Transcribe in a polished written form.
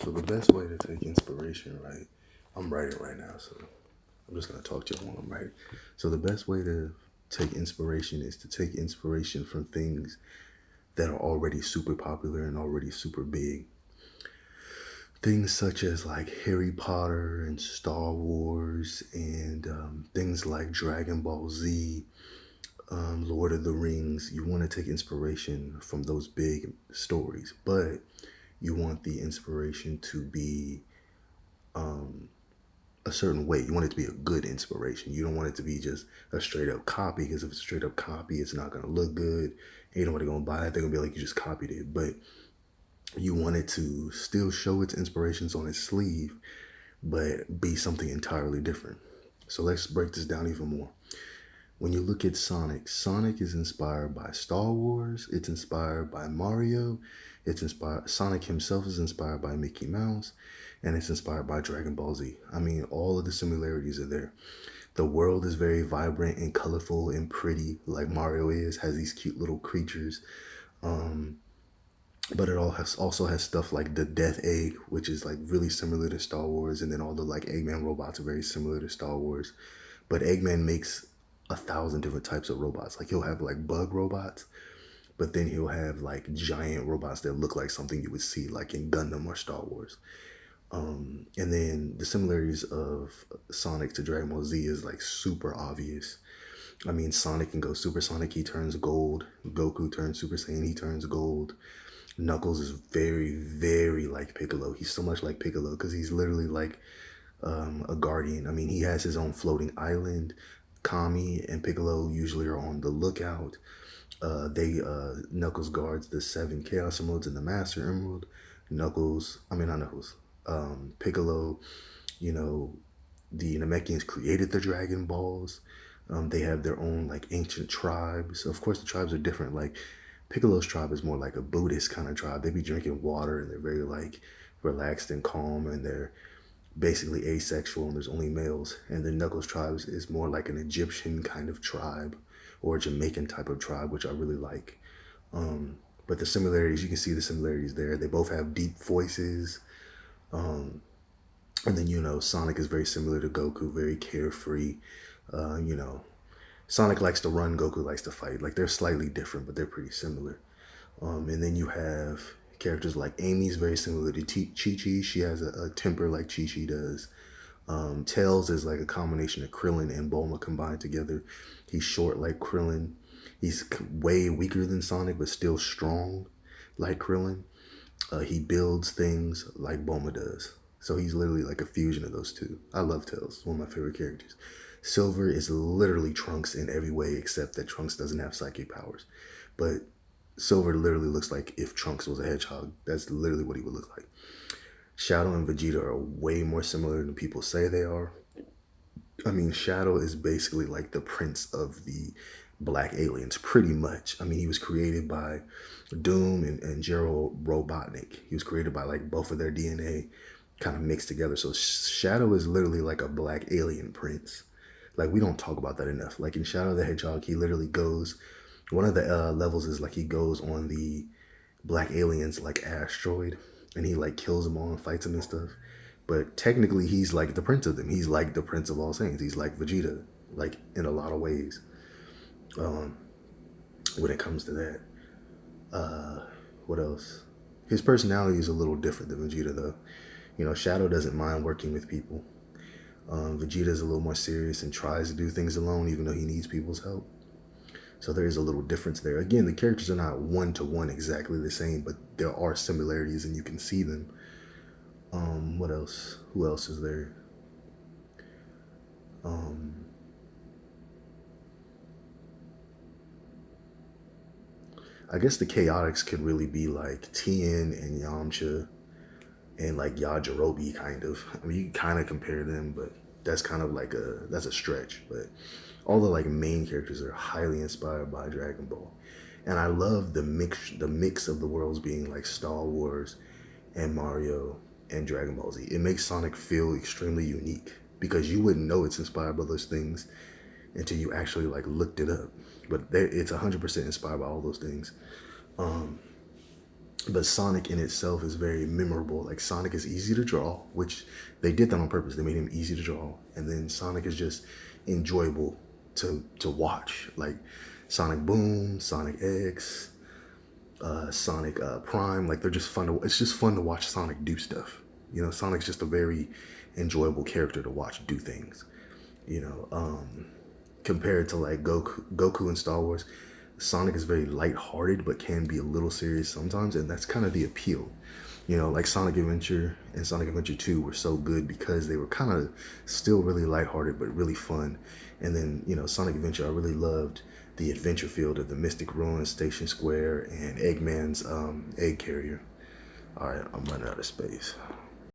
So the best way to take inspiration, right? I'm writing right now, so I'm just gonna talk to you while I'm writing. So the best way to take inspiration is to take inspiration from things that are already super popular and already super big. Things such as like Harry Potter and Star Wars and things like Dragon Ball Z, Lord of the Rings. You want to take inspiration from those big stories, but you want the inspiration to be a certain way. You want it to be a good inspiration. You don't want it to be just a straight up copy, because if it's a straight up copy, it's not gonna look good. Ain't nobody gonna buy it. They're gonna be like, you just copied it. But you want it to still show its inspirations on its sleeve, but be something entirely different. So let's break this down even more. When you look at Sonic, Sonic is inspired by Star Wars. It's inspired by Mario. It's inspired. Sonic himself is inspired by Mickey Mouse, and it's inspired by Dragon Ball Z. I mean, all of the similarities are there. The world is very vibrant and colorful and pretty, like Mario is. Has these cute little creatures, but it also has stuff like the Death Egg, which is like really similar to Star Wars, and then all the like Eggman robots are very similar to Star Wars. But Eggman makes 1,000 different types of robots. Like he'll have like bug robots, but then he'll have like giant robots that look like something you would see like in Gundam or Star Wars. And then the similarities of Sonic to Dragon Ball Z is like super obvious. I mean, Sonic can go Super Sonic, he turns gold. Goku turns Super Saiyan, he turns gold. Knuckles is very, very like Piccolo. He's so much like Piccolo because he's literally like a guardian. I mean, he has his own floating island. Kami and Piccolo usually are on the lookout. They Knuckles guards the 7 Chaos Emeralds and the Master Emerald. Not Knuckles. Piccolo, you know, the Namekians created the Dragon Balls. They have their own like ancient tribes. Of course, the tribes are different. Like Piccolo's tribe is more like a Buddhist kind of tribe. They be drinking water and they're very like relaxed and calm, and they're basically asexual, and there's only males. And the Knuckles tribes is more like an Egyptian kind of tribe or a Jamaican type of tribe, which I really like. But the similarities, you can see the similarities there. They both have deep voices. And then, Sonic is very similar to Goku, very carefree. Uh, you know, Sonic likes to run, Goku likes to fight. Like they're slightly different, but they're pretty similar. And then you have characters like Amy's very similar to Chi-Chi. She has a temper like Chi-Chi does. Tails is like a combination of Krillin and Bulma combined together. He's short like Krillin. He's way weaker than Sonic, but still strong like Krillin. He builds things like Bulma does. So he's literally like a fusion of those two. I love Tails. One of my favorite characters. Silver is literally Trunks in every way except that Trunks doesn't have psychic powers. But Silver literally looks like if Trunks was a hedgehog. That's literally what he would look like. Shadow and Vegeta are way more similar than people say they are. I mean, Shadow is basically like the prince of the black aliens, pretty much. I mean, he was created by Doom and Gerald Robotnik. He was created by like both of their DNA kind of mixed together. So Shadow is literally like a black alien prince. Like we don't talk about that enough. Like in Shadow the Hedgehog, he literally goes, one of the levels is like he goes on the black aliens like asteroid, and he like kills them all and fights them and stuff. But technically he's like the prince of them. He's like the prince of all saints. He's like Vegeta, like in a lot of ways. When it comes to that. What else? His personality is a little different than Vegeta though. Shadow doesn't mind working with people. Vegeta is a little more serious and tries to do things alone even though he needs people's help. So there is a little difference there. Again, the characters are not one-to-one exactly the same, but there are similarities and you can see them. What else? Who else is there? I guess the Chaotix could really be like Tien and Yamcha and like Yajirobe kind of. I mean, you can kind of compare them, but that's kind of like that's a stretch. But all the like main characters are highly inspired by Dragon Ball. And I love the mix of the worlds being like Star Wars and Mario and Dragon Ball Z. It makes Sonic feel extremely unique because you wouldn't know it's inspired by those things until you actually like looked it up. But it's 100% inspired by all those things. But Sonic in itself is very memorable. Like Sonic is easy to draw, which they did that on purpose. They made him easy to draw, and then Sonic is just enjoyable to watch. Like Sonic Boom, Sonic X, Sonic Prime. Like they're just fun to. It's just fun to watch Sonic do stuff. You know, Sonic's just a very enjoyable character to watch do things. You know, compared to like Goku in Star Wars, Sonic is very lighthearted but can be a little serious sometimes, and that's kind of the appeal. You know, like Sonic Adventure and Sonic Adventure 2 were so good because they were kind of still really lighthearted but really fun. And then, you know, Sonic Adventure, I really loved the adventure field of the Mystic Ruins, Station Square, and Eggman's egg carrier. All right, I'm running out of space.